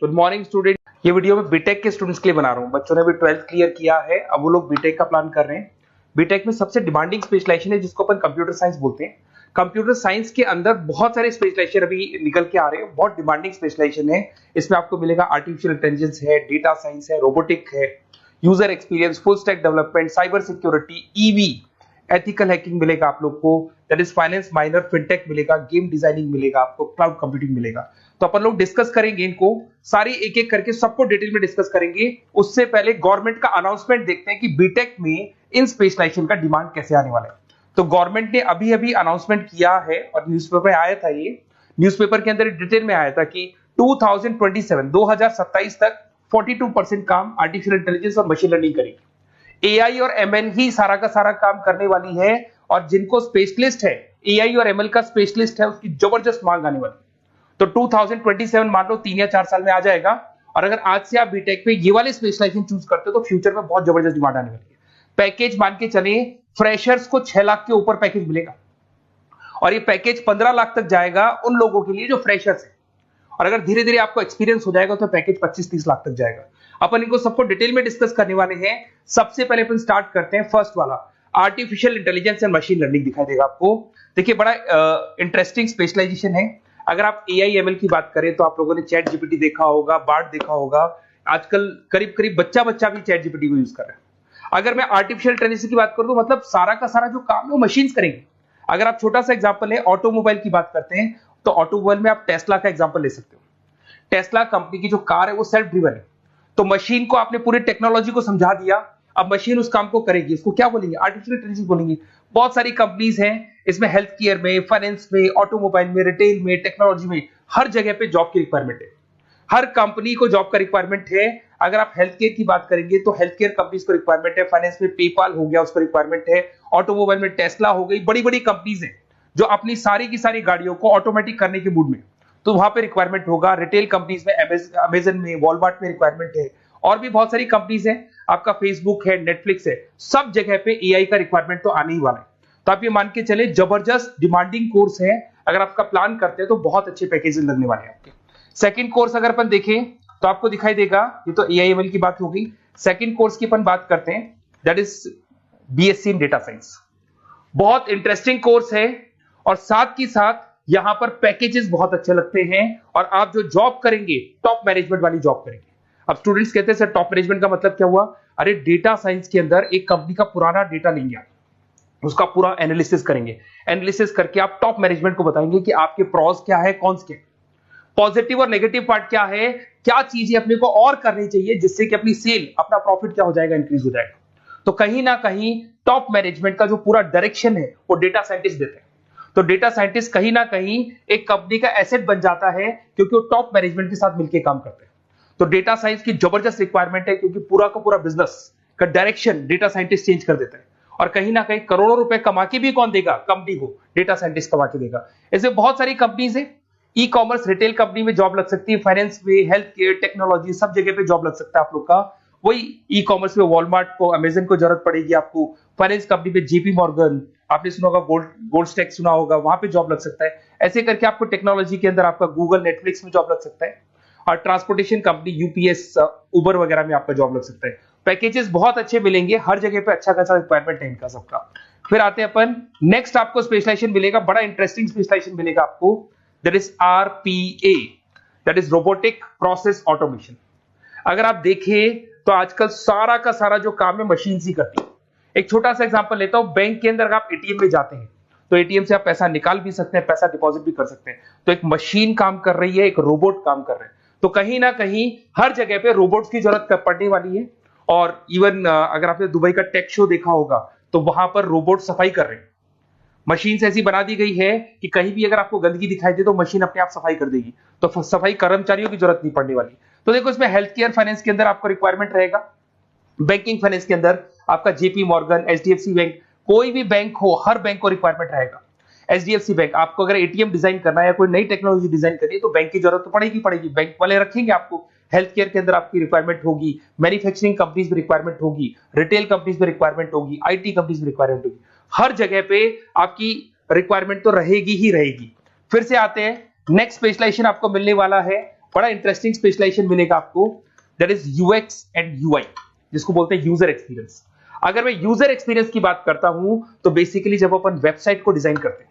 Good morning student. ये video मैं BTech के स्टूडेंट्स के लिए बना रहा हूँ। बच्चों ने भी 12th क्लियर किया है, अब वो लोग बीटेक का प्लान कर रहे हैं। बीटेक में सबसे डिमांडिंग स्पेशलाइजेशन है जिसको अपन कंप्यूटर साइंस बोलते हैं। कंप्यूटर साइंस के अंदर बहुत सारे स्पेशलाइजेशन अभी निकल के आ रहे हैं, बहुत डिमांडिंग स्पेशलाइजेशन है। इसमें आपको मिलेगा आर्टिफिशियल इंटेलिजेंस है, डेटा साइंस है, रोबोटिक है, user experience, full stack development, cyber security, EV, ethical hacking मिलेगा आप लोग को, that is finance minor, fintech मिलेगा, गेम डिजाइनिंग मिलेगा आपको, क्लाउड कंप्यूटिंग मिलेगा। तो अपन लोग डिस्कस करेंगे इनको सारी एक एक करके, सबको डिटेल में डिस्कस करेंगे। उससे पहले गवर्नमेंट का अनाउंसमेंट देखते हैं कि बीटेक में इन स्पेशलाइजेशन का डिमांड कैसे आने वाला है। तो गवर्नमेंट ने अभी अभी अनाउंसमेंट किया है और न्यूज़पेपर में आया था, ये न्यूज़पेपर के अंदर डिटेल में आया था कि 2027 तक 42% काम आर्टिफिशियल इंटेलिजेंस और मशीन लर्निंग करेगी। एआई और एमएल ही सारा का सारा काम करने वाली है, और जिनको स्पेशलिस्ट है, एआई और एमएल का स्पेशलिस्ट है, उसकी जबरदस्त मांग आने वाली है। तो 2027 मान लो 3 या 4 साल में आ जाएगा। और अगर आज से आप बीटेक पे ये वाले स्पेशलाइजेशन चूज करते हो तो फ्यूचर में बहुत जबरदस्त डिमांड आने वाली है। पैकेज मान के चले, फ्रेशर्स को 6 लाख के ऊपर पैकेज मिलेगा, और ये पैकेज 15 लाख तक जाएगा उन लोगों के लिए जो फ्रेशर्स है। और अगर धीरे धीरे आपको एक्सपीरियंस हो जाएगा तो पैकेज 25-30 लाख तक जाएगा। अपन इनको सबको डिटेल में डिस्कस करने वाले हैं। सबसे पहले अपन स्टार्ट करते हैं फर्स्ट वाला, artificial intelligence and machine learning दिखाई देगा आपको। देखिए बड़ा इंटरेस्टिंग स्पेशलाइजेशन है। अगर आप एआई एमएल की बात करें तो आप लोगों ने चैट जीपीटी देखा होगा, बार्ड देखा होगा। आजकल करीब करीब बच्चा भी चैट जीपीटी को यूज कर रहा है। अगर मैं आर्टिफिशियल इंटेलिजेंस की बात करूं तो मतलब सारा का सारा जो काम है वो मशीन्स करेंगे। अगर आप छोटा सा एग्जांपल है, ऑटोमोबाइल की बात करते हैं तो ऑटोमोबाइल में आप टेस्ला का एग्जांपल ले सकते हो। टेस्ला कंपनी की जो कार है वो सेल्फ ड्रिवन है। तो मशीन को आपने पूरी टेक्नोलॉजी को समझा दिया, अब मशीन उस काम को करेगी। इसको क्या बोलेंगे? आर्टिफिशियल इंटेलिजेंस बोलेंगे। बहुत सारी कंपनीज हैं इसमें, हेल्थ केयर में, फाइनेंस में, ऑटोमोबाइल में, रिटेल में, टेक्नोलॉजी में, हर जगह पे जॉब की रिक्वायरमेंट है। हर कंपनी को जॉब का रिक्वायरमेंट है। अगर आप हेल्थ केयर की बात करेंगे तो हेल्थ केयर कंपनीज को रिक्वायरमेंट है, फाइनेंस में पेपाल हो गया उसको रिक्वायरमेंट है, ऑटोमोबाइल में टेस्ला हो गई, बड़ी बड़ी कंपनीज हैं जो अपनी सारी की सारी गाड़ियों को ऑटोमेटिक करने के मूड में, तो वहां पे रिक्वायरमेंट होगा। रिटेल कंपनीज में अमेजन में, वॉलमार्ट में रिक्वायरमेंट है, और भी बहुत सारी कंपनीज हैं, आपका फेसबुक है, नेटफ्लिक्स है, सब जगह पे एआई का रिक्वायरमेंट तो आने ही वाला है। तो आप ये मान के चले जबरदस्त डिमांडिंग कोर्स है। अगर आपका प्लान करते हैं तो बहुत अच्छे पैकेजेस लगने वाले हैं आपके। सेकंड कोर्स अगर अपन देखें तो आपको दिखाई देगा, ये तो एआई एमएल की बात हो गई। सेकंड कोर्स की अपन बात करते हैं, that is BSc in data science. बहुत इंटरेस्टिंग कोर्स है, और साथ ही साथ यहां पर पैकेजेस बहुत अच्छे लगते हैं, और आप जो जॉब करेंगे टॉप मैनेजमेंट वाली जॉब करेंगे। अब स्टूडेंट्स कहते हैं सर टॉप मैनेजमेंट का मतलब क्या हुआ? अरे डेटा साइंस के अंदर एक कंपनी का पुराना डेटा लेंगे आप, उसका पूरा एनालिसिस करेंगे, एनालिसिस करके आप टॉप मैनेजमेंट को बताएंगे कि आपके प्रॉस क्या है, कॉन्स क्या है, पॉजिटिव और नेगेटिव पार्ट क्या है, क्या चीजें अपने को और करनी चाहिए जिससे कि अपनी सेल, अपना प्रॉफिट क्या हो जाएगा, इंक्रीज हो जाएगा। तो कहीं ना कहीं टॉप मैनेजमेंट का जो पूरा डायरेक्शन है वो डेटा साइंटिस्ट देते हैं। तो डेटा साइंटिस्ट कहीं ना कहीं एक कंपनी का एसेट बन जाता है, क्योंकि वो टॉप मैनेजमेंट के साथ मिलकर काम करते हैं। तो डेटा साइंस की जबरदस्त रिक्वायरमेंट है, क्योंकि पूरा का पूरा बिजनेस का डायरेक्शन डेटा साइंटिस्ट चेंज कर देता है। और कहीं ना कहीं करोड़ों रुपए कमा के भी कौन देगा? कंपनी को डेटा साइंटिस्ट कमा के देगा। ऐसे बहुत सारी कंपनीज है, ई कॉमर्स, रिटेल कंपनी में जॉब लग सकती है, फाइनेंस में, हेल्थ केयर, टेक्नोलॉजी, सब जगह पे जॉब लग सकता है आप लोग का। वही ई कॉमर्स में वॉलमार्ट को, अमेजन को जरूरत पड़ेगी आपको। फाइनेंस कंपनी में जेपी मॉर्गन, आपने सुना होगा, गोल्ड स्टैक सुना होगा, वहां पे जॉब लग सकता है। ऐसे करके आपको टेक्नोलॉजी के अंदर आपका गूगल, नेटफ्लिक्स में जॉब लग सकता है। और ट्रांसपोर्टेशन कंपनी, यूपीएस, उबर वगैरह में आपका जॉब लग सकता है। पैकेजेस बहुत अच्छे मिलेंगे, हर जगह पे अच्छा खासा रिक्वायरमेंट है इनका सबका। फिर आते हैं अपन नेक्स्ट, आपको स्पेशलाइजेशन मिलेगा, बड़ा इंटरेस्टिंग स्पेशलाइजेशन मिलेगा आपको, that is RPA, that is robotic process automation. अगर आप देखें तो आजकल सारा का सारा जो काम है मशीन ही करती है। एक छोटा सा एग्जांपल लेता हूं, बैंक के अंदर अगर आप एटीएम में जाते हैं तो एटीएम से आप पैसा निकाल भी सकते हैं, पैसा डिपॉजिट भी कर सकते हैं। तो एक मशीन काम कर रही है, एक रोबोट काम कर रहे हैं। तो कहीं ना कहीं हर जगह पे रोबोट्स की जरूरत पड़ने वाली है। और इवन अगर आपने दुबई का टेक शो देखा होगा तो वहां पर रोबोट सफाई कर रहे हैं। मशीन ऐसी बना दी गई है कि कहीं भी अगर आपको गंदगी दिखाई दे तो मशीन अपने आप सफाई कर देगी। तो सफाई कर्मचारियों की जरूरत नहीं पड़ने वाली। तो देखो इसमें हेल्थ केयर, फाइनेंस के अंदर आपको रिक्वायरमेंट रहेगा। बैंकिंग फाइनेंस के अंदर आपका जेपी मॉर्गन, एचडीएफसी बैंक, कोई भी बैंक हो, हर बैंक को रिक्वायरमेंट रहेगा। एचडीएफसी बैंक, आपको अगर एटीएम डिजाइन करना है या कोई नई टेक्नोलॉजी डिजाइन करनी है तो बैंक की जरूरत तो पड़ेगी, बैंक वाले रखेंगे आपको। हेल्थ केयर के अंदर आपकी रिक्वायरमेंट होगी, मैन्युफैक्चरिंग कंपनीज में रिक्वायरमेंट होगी, रिटेल कंपनीज में रिक्वायरमेंट होगी, आईटी कंपनीज में रिक्वायरमेंट होगी। हर जगह पे आपकी रिक्वायरमेंट तो रहेगी ही रहेगी। फिर से आते हैं, नेक्स्ट स्पेशलाइजेशन आपको मिलने वाला है बड़ा इंटरेस्टिंग स्पेशलाइजेशन मिलेगा आपको, that is UX and UI, जिसको बोलते हैं यूजर एक्सपीरियंस। अगर मैं यूजर एक्सपीरियंस की बात करता हूं तो बेसिकली जब अपन वेबसाइट को डिजाइन करते हैं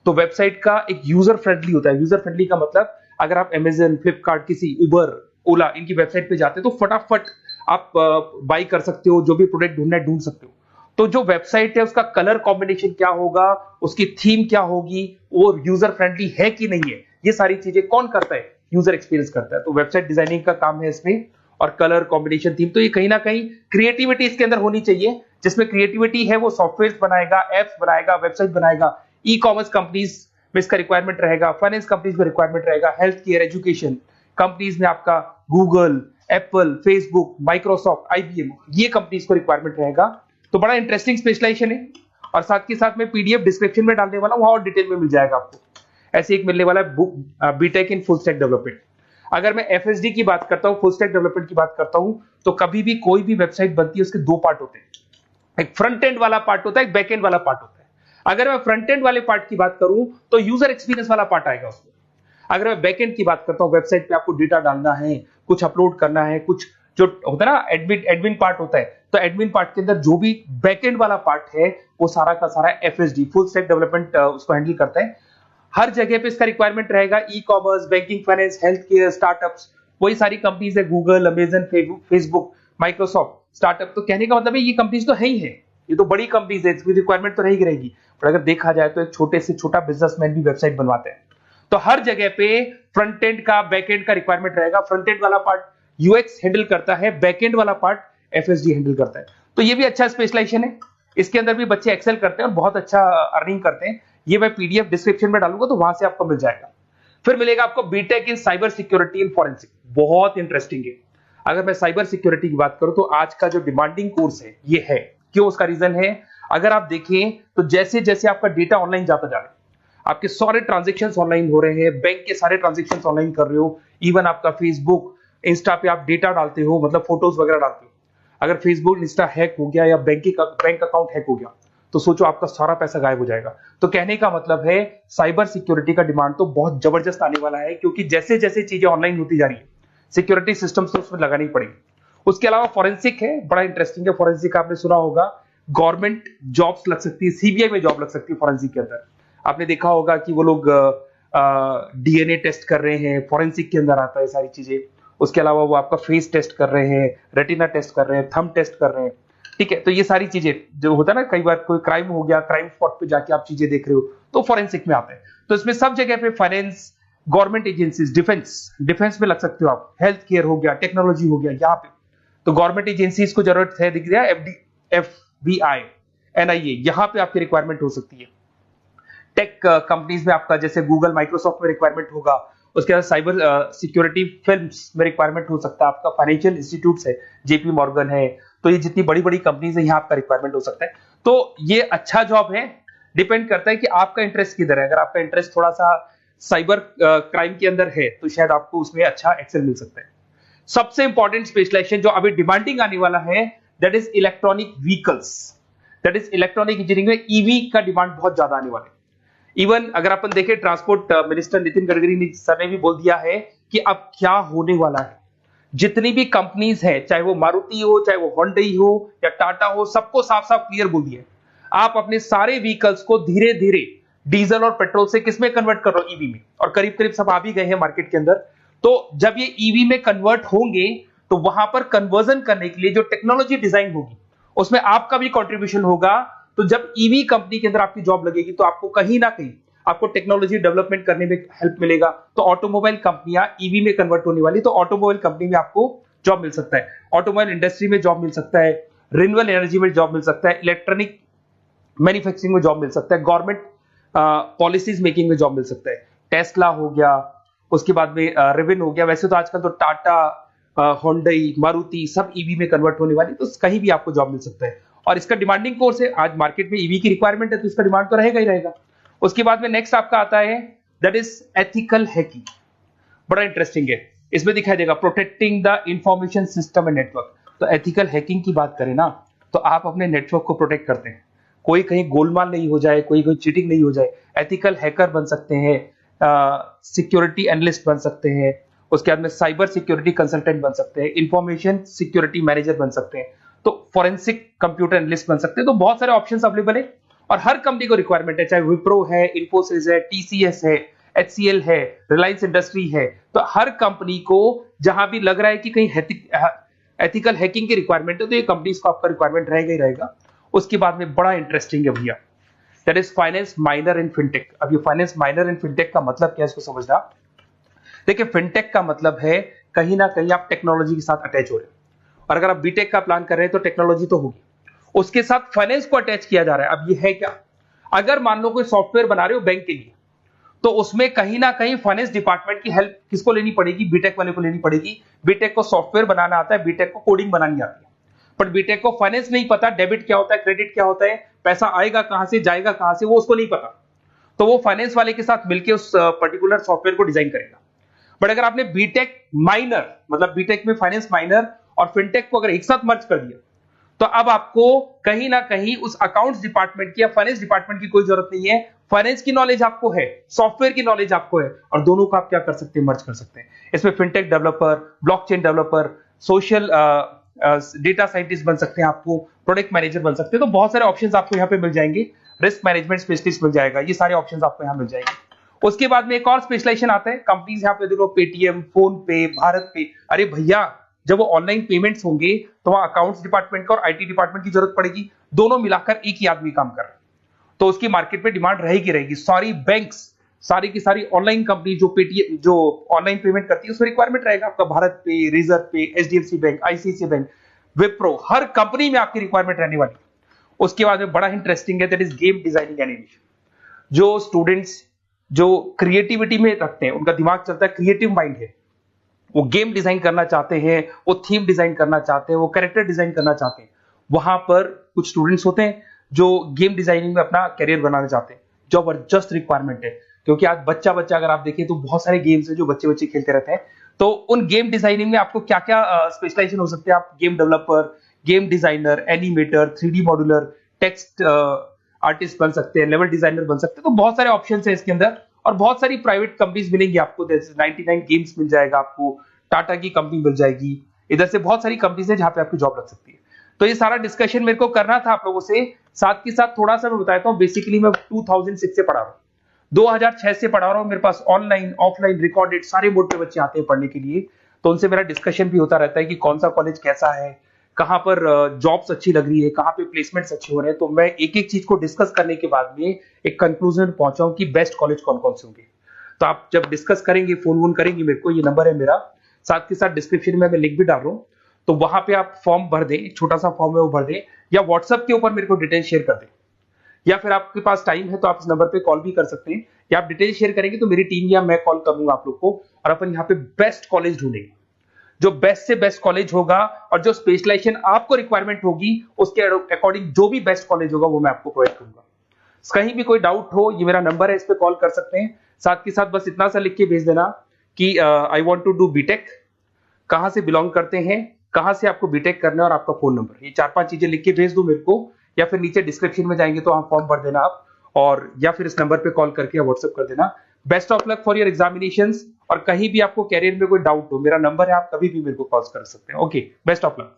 तो वेबसाइट का एक यूजर फ्रेंडली होता है। यूजर फ्रेंडली का मतलब अगर आप अमेजन, फ्लिपकार्ट, किसी उबर, ओला इनकी वेबसाइट पे जाते हैं तो फटाफट आप बाई कर सकते हो, जो भी प्रोडक्ट ढूंढना है ढूंढ सकते हो। तो जो वेबसाइट है उसका कलर कॉम्बिनेशन क्या होगा, उसकी थीम क्या होगी, वो यूजर फ्रेंडली है कि नहीं है, ये सारी चीजें कौन करता है, यूजर एक्सपीरियंस करता है। तो वेबसाइट डिजाइनिंग का काम है इसमें, और कलर कॉम्बिनेशन, थीम, तो ये कहीं ना कहीं क्रिएटिविटी इसके अंदर होनी चाहिए। जिसमें क्रिएटिविटी है वो सॉफ्टवेयर बनाएगा, एप्स बनाएगा, वेबसाइट बनाएगा। ई कॉमर्स कंपनीज में इसका रिक्वायरमेंट रहेगा, फाइनेंस कंपनीज में रिक्वायरमेंट रहेगा, हेल्थ केयर, एजुकेशन कंपनीज में आपका Google, Apple, Facebook, Microsoft, IBM, ये कंपनीज को रिक्वायरमेंट रहेगा। तो बड़ा इंटरेस्टिंग स्पेशलाइजेशन है। और साथ के साथ में पीडीएफ डिस्क्रिप्शन में डालने वाला हूं, वहां और डिटेल में मिल जाएगा आपको। ऐसे एक मिलने वाला है book B Tech in full stack development. अगर मैं एफएसडी की बात करता हूं, फुल स्टैक डेवलपमेंट की बात करता हूं, तो कभी भी कोई भी वेबसाइट बनती है उसके दो पार्ट होते हैं, एक फ्रंट एंड वाला पार्ट होता है, एक बैक एंड वाला पार्ट होता है। अगर मैं फ्रंट एंड वाले पार्ट की बात करूं तो यूजर एक्सपीरियंस वाला पार्ट आएगा उसमें। अगर मैं बैक एंड की बात करता हूं, वेबसाइट पे आपको डेटा डालना है, कुछ अपलोड करना है, कुछ जो होता है ना एडमिन पार्ट होता है, तो एडमिन पार्ट के अंदर जो भी बैक एंड वाला पार्ट है वो सारा का सारा एफएसडी, फुल स्टैक डेवलपमेंट, उसको हैंडल करता है। हर जगह पे इसका रिक्वायरमेंट रहेगा। E commerce, banking, finance, health care, startups, वही सारी कंपनीज है, Google, Amazon, Facebook, Microsoft, startup. तो कहने का मतलब है ये कंपनीज तो है ही है, ये तो बड़ी कंपनीज है, इसकी रिक्वायरमेंट तो रहेगी। पर अगर देखा जाए तो एक छोटे से छोटा बिजनेसमैन भी वेबसाइट बनवाते हैं। तो हर जगह पे फ्रंट एंड का, बैक एंड का रिक्वायरमेंट रहेगा। फ्रंट एंड वाला पार्ट यूएक्स हैंडल करता है, बैक एंड वाला पार्ट एफएसडी हैंडल करता है। तो ये भी अच्छा स्पेशलाइजेशन है। इसके अंदर भी बच्चे एक्सेल करते हैं और बहुत अच्छा अर्निंग करते हैं। ये मैं पीडीएफ डिस्क्रिप्शन में डालूंगा तो वहां से आपको मिल जाएगा। फिर मिलेगा आपको B Tech in cyber security and forensic, बहुत इंटरेस्टिंग है। अगर मैं साइबर सिक्योरिटी की बात करूं तो आज का जो डिमांडिंग कोर्स है ये है। क्यों? उसका रीजन है, अगर आप देखें तो जैसे जैसे आपका डेटा ऑनलाइन जाता जा रहा है, आपके सारे ट्रांजेक्शंस ऑनलाइन हो रहे हैं, बैंक के सारे ट्रांजेक्शंस ऑनलाइन कर रहे हो, इवन आपका फेसबुक, इंस्टा पे आप डेटा डालते हो, मतलब फोटोज वगैरह डालते हो। अगर फेसबुक, इंस्टा हैक हो गया या बैंक अकाउंट हैक हो गया तो सोचो आपका सारा पैसा गायब हो जाएगा। तो कहने का मतलब है साइबर सिक्योरिटी का डिमांड तो बहुत जबरदस्त आने वाला है, क्योंकि जैसे जैसे चीजें ऑनलाइन होती जा रही है सिक्योरिटी सिस्टम्स तो उसमें लगानी पड़ेगी। उसके अलावा फॉरेंसिक है, बड़ा इंटरेस्टिंग है। फॉरेंसिक आपने सुना होगा, गवर्नमेंट जॉब्स लग सकती है, सीबीआई में जॉब लग सकती है फॉरेंसिक के अंदर। आपने देखा होगा कि वो लोग डीएनए टेस्ट कर रहे हैं, फॉरेंसिक के अंदर आता है सारी चीजें। उसके अलावा वो आपका फेस टेस्ट कर रहे हैं, रेटिना टेस्ट कर रहे हैं, थंब टेस्ट कर रहे हैं, ठीक है। तो ये सारी चीजें जो होता है ना, कई बार कोई क्राइम हो गया, क्राइम स्पॉट पे जाके आप चीजें देख रहे हो तो फॉरेंसिक में आता है। तो इसमें सब जगह पे फाइनेंस, गवर्नमेंट एजेंसीज, डिफेंस में लग सकते हो आप, हेल्थ केयर हो गया, टेक्नोलॉजी हो गया, यहाँ पे तो गवर्नमेंट एजेंसीज को जरूरत है, दिख गया एफबीआई, एनआईए, यहाँ पे आपकी रिक्वायरमेंट हो सकती है। टेक कंपनीज में आपका जैसे गूगल, माइक्रोसॉफ्ट में रिक्वायरमेंट होगा। उसके बाद साइबर सिक्योरिटी फिल्म्स में रिक्वायरमेंट हो सकता है आपका, फाइनेंशियल इंस्टीट्यूट्स है, जेपी मॉर्गन है, तो ये जितनी बड़ी बड़ी कंपनीज है यहाँ आपका रिक्वायरमेंट हो सकता है। तो ये अच्छा जॉब है, डिपेंड करता है कि आपका इंटरेस्ट किधर है। अगर आपका इंटरेस्ट थोड़ा सा साइबर क्राइम के अंदर है तो शायद आपको उसमें अच्छा एक्सेल मिल सकता है। सबसे इंपॉर्टेंट स्पेशलाइजेशन जो अभी डिमांडिंग आने वाला है, that is electronic vehicles, that is electronic engineering में ईवी का डिमांड बहुत ज्यादा आने वाला है। इवन अगर अपन देखें, transport minister Nitin Gadkari sir ने भी बोल दिया है कि अब क्या होने वाला है, जितनी भी कंपनीज है, चाहे वो मारुति हो, चाहे वो होंडई हो या टाटा हो, सबको साफ साफ क्लियर बोल दिया, आप अपने सारे व्हीकल्स को धीरे धीरे डीजल और पेट्रोल से किसमें कन्वर्ट कर रहे हो, ईवी में। और करीब करीब सब आ भी गए हैं मार्केट के अंदर। तो जब ये ईवी में कन्वर्ट होंगे तो वहां पर कन्वर्जन करने के लिए जो टेक्नोलॉजी डिजाइन होगी उसमें आपका भी कॉन्ट्रीब्यूशन होगा। तो जब ईवी कंपनी के अंदर आपकी जॉब लगेगी तो आपको कहीं ना कहीं आपको टेक्नोलॉजी डेवलपमेंट करने में हेल्प मिलेगा। तो ऑटोमोबाइल कंपनियां ईवी में कन्वर्ट होने वाली, तो ऑटोमोबाइल कंपनी में आपको जॉब मिल सकता है, ऑटोमोबाइल इंडस्ट्री में जॉब मिल सकता है, रिन्यूएबल एनर्जी में जॉब मिल सकता है, इलेक्ट्रॉनिक मैन्युफैक्चरिंग में जॉब मिल सकता है, गवर्नमेंट पॉलिसीज मेकिंग में जॉब मिल सकता है। टेस्ला हो गया, उसके बाद में रिविन हो गया। वैसे तो आजकल तो टाटा, होंडई, मारुति सब ईवी में कन्वर्ट होने वाली, तो कहीं भी आपको जॉब मिल सकता है। और इसका डिमांडिंग कोर्स है, आज मार्केट में ईवी की रिक्वायरमेंट है तो इसका डिमांड तो रहेगा ही रहेगा। उसके बाद में नेक्स्ट आपका आता है दैट इज एथिकल हैकिंग, बड़ा इंटरेस्टिंग है। इसमें दिखाई देगा protecting the information system and network. तो एथिकल हैकिंग की बात करें ना, तो आप अपने नेटवर्क को प्रोटेक्ट करते हैं, कोई कहीं गोलमाल नहीं हो जाए, कोई चीटिंग नहीं हो जाए। एथिकल हैकर बन सकते हैं, सिक्योरिटी एनालिस्ट बन सकते हैं, उसके बाद में साइबर सिक्योरिटी कंसल्टेंट बन सकते हैं, इंफॉर्मेशन सिक्योरिटी मैनेजर बन सकते हैं, तो फोरेंसिक कंप्यूटर एनालिस्ट बन सकते हैं। तो बहुत सारे ऑप्शंस अवेलेबल है और हर कंपनी को रिक्वायरमेंट है, चाहे विप्रो है, इन्फोसिस है, टीसीएस है, एचसीएल है, रिलायंस इंडस्ट्री है। तो हर कंपनी को जहां भी लग रहा है कि कहीं एथिकल हैकिंग की रिक्वायरमेंट है तो ये कंपनीज को आपका रिक्वायरमेंट रहेगा ही रहेगा। उसके बाद में बड़ा इंटरेस्टिंग है भैया, that is finance minor in fintech. अब ये फाइनेंस माइनर इन फिनटेक का मतलब क्या है इसको समझना। देखिए फिनटेक का मतलब है कहीं ना कहीं आप टेक्नोलॉजी के साथ अटैच हो रहे हैं, और अगर आप बीटेक का प्लान कर रहे हैं तो टेक्नोलॉजी तो होगी, उसके साथ फाइनेंस को अटैच किया जा रहा है। अब ये है क्या, अगर मान लो कोई सॉफ्टवेयर बना रहे हो बैंक के लिए, तो उसमें कहीं ना कहीं फाइनेंस डिपार्टमेंट की हेल्प किसको लेनी पड़ेगी, बीटेक वाले को लेनी पड़ेगी। बीटेक को सॉफ्टवेयर बनाना आता है, बीटेक को कोडिंग बनानी आती है, पर बीटेक को फाइनेंस नहीं पता, डेबिट क्या होता है, क्रेडिट क्या होता है, पैसा आएगा कहां से जाएगा कहां से, वो उसको नहीं पता। तो वो फाइनेंस वाले के साथ मिलकर उस पर्टिकुलर सॉफ्टवेयर को डिजाइन करेगा। बट अगर आपने बीटेक माइनर मतलब बीटेक में फाइनेंस माइनर और फिनटेक को अगर एक साथ मर्ज कर दिया, तो अब आपको कहीं ना कहीं उस अकाउंट्स डिपार्टमेंट की या फाइनेंस डिपार्टमेंट की कोई जरूरत नहीं है। फाइनेंस की नॉलेज आपको है, सॉफ्टवेयर की नॉलेज आपको है, और दोनों को आप क्या कर सकते हैं, मर्ज कर सकते हैं। इसमें fintech developer, blockchain developer, social data scientist बन सकते हैं, आपको प्रोडक्ट मैनेजर बन सकते हैं। तो बहुत सारे ऑप्शंस आपको यहाँ पे मिल जाएंगे, रिस्क मैनेजमेंट स्पेशलिस्ट मिल जाएगा, ये सारे ऑप्शंस आपको यहाँ मिल जाएंगे। उसके बाद में एक और स्पेशलाइजेशन आता है, कंपनीज यहाँ पे देखो पेटीएम, फोन पे, भारत पे। अरे भैया जब वो ऑनलाइन पेमेंट्स होंगे तो वहां अकाउंट्स डिपार्टमेंट का और आईटी डिपार्टमेंट की जरूरत पड़ेगी, दोनों मिलाकर एक ही आदमी काम कर रहा है, तो उसकी मार्केट में डिमांड रहेगी रहेगी। सारी बैंक्स, सारी की सारी ऑनलाइन कंपनी जो पेटीएम जो ऑनलाइन पेमेंट करती है उसमें रिक्वायरमेंट रहेगा आपका, भारत पे, Razorpay, HDFC bank, ICICI bank, Wipro, हर कंपनी में आपकी रिक्वायरमेंट रहने वाली है। उसके बाद में बड़ा इंटरेस्टिंग है, that is game designing animation. जो स्टूडेंट्स जो क्रिएटिविटी में रखते हैं, उनका दिमाग चलता है, क्रिएटिव माइंड है, वो गेम डिजाइन करना चाहते हैं, वो थीम डिजाइन करना चाहते हैं, वो कैरेक्टर डिजाइन करना चाहते हैं, वहां पर कुछ स्टूडेंट्स होते हैं जो गेम डिजाइनिंग में अपना करियर बनाना चाहते हैं। जबरदस्त रिक्वायरमेंट है, क्योंकि आज बच्चा बच्चा अगर आप देखें तो बहुत सारे गेम्स हैं जो बच्चे बच्चे खेलते रहते हैं। तो उन गेम डिजाइनिंग में आपको क्या क्या स्पेशलाइजेशन हो सकते हैं, आप game developer, game designer, animator, 3D modular, text artist बन सकते हैं, लेवल डिजाइनर बन सकते हैं। तो बहुत सारे ऑप्शंस हैं इसके अंदर, और बहुत सारी प्राइवेट कंपनीज मिलेंगी आपको, जैसे 99 गेम्स मिल जाएगा आपको, टाटा की कंपनी मिल जाएगी, इधर से बहुत सारी कंपनीज है जहां पे आपकी जॉब लग सकती है। तो ये सारा डिस्कशन मेरे को करना था आप लोगों से, साथ के साथ थोड़ा सा मैं बताता हूँ। बेसिकली मैं 2006 से पढ़ा रहा हूँ, 2006 से पढ़ा रहा हूँ। मेरे पास ऑनलाइन ऑफलाइन रिकॉर्डेड सारे बोर्ड पे बच्चे आते हैं पढ़ने के लिए, तो उनसे मेरा डिस्कशन भी होता रहता है कि कौन सा कॉलेज कैसा है, कहां पर जॉब्स अच्छी लग रही है, कहां पे प्लेसमेंट्स अच्छे हो रहे हैं। तो मैं एक एक चीज को डिस्कस करने के बाद में एक कंक्लूजन पहुंचा हूं कि बेस्ट कॉलेज कौन कौन से होंगे। तो आप जब डिस्कस करेंगे, फोन वोन करेंगे मेरे को, ये नंबर है मेरा, साथ के साथ डिस्क्रिप्शन में मैं लिंक भी डाल रहा हूँ, तो वहां पे आप फॉर्म भर दें, छोटा सा फॉर्म है वो भर दें, या व्हाट्सएप के ऊपर मेरे को डिटेल शेयर कर दें, या फिर आपके पास टाइम है तो आप इस नंबर पे कॉल भी कर सकते हैं, या आप डिटेल शेयर करेंगे तो मेरी टीम या मैं कॉल करूंगा आप लोग को, और अपन यहाँ पे बेस्ट कॉलेज ढूंढेंगे, जो बेस्ट से बेस्ट कॉलेज होगा, और जो स्पेशलाइजेशन आपको रिक्वायरमेंट होगी उसके अकॉर्डिंग जो भी बेस्ट कॉलेज होगा वो मैं आपको प्रोवाइड करूंगा। कहीं भी कोई डाउट हो, ये मेरा नंबर है, इस पे कॉल कर सकते हैं। साथ के साथ बस इतना सा लिख के भेज देना कि I want to do B Tech, कहां से बिलोंग करते हैं, कहां से आपको बीटेक करना है, और आपका फोन नंबर, ये 4-5 चीजें लिख के भेज दो मेरे को, या फिर नीचे डिस्क्रिप्शन में जाएंगे तो आप फॉर्म भर देना आप, और या फिर इस नंबर पे कॉल करके या व्हाट्सएप कर देना। Best of luck for your examinations, और कहीं भी आपको कैरियर में कोई डाउट हो, मेरा नंबर है, आप कभी भी मेरे को कॉल कर सकते हैं। Okay, best of luck.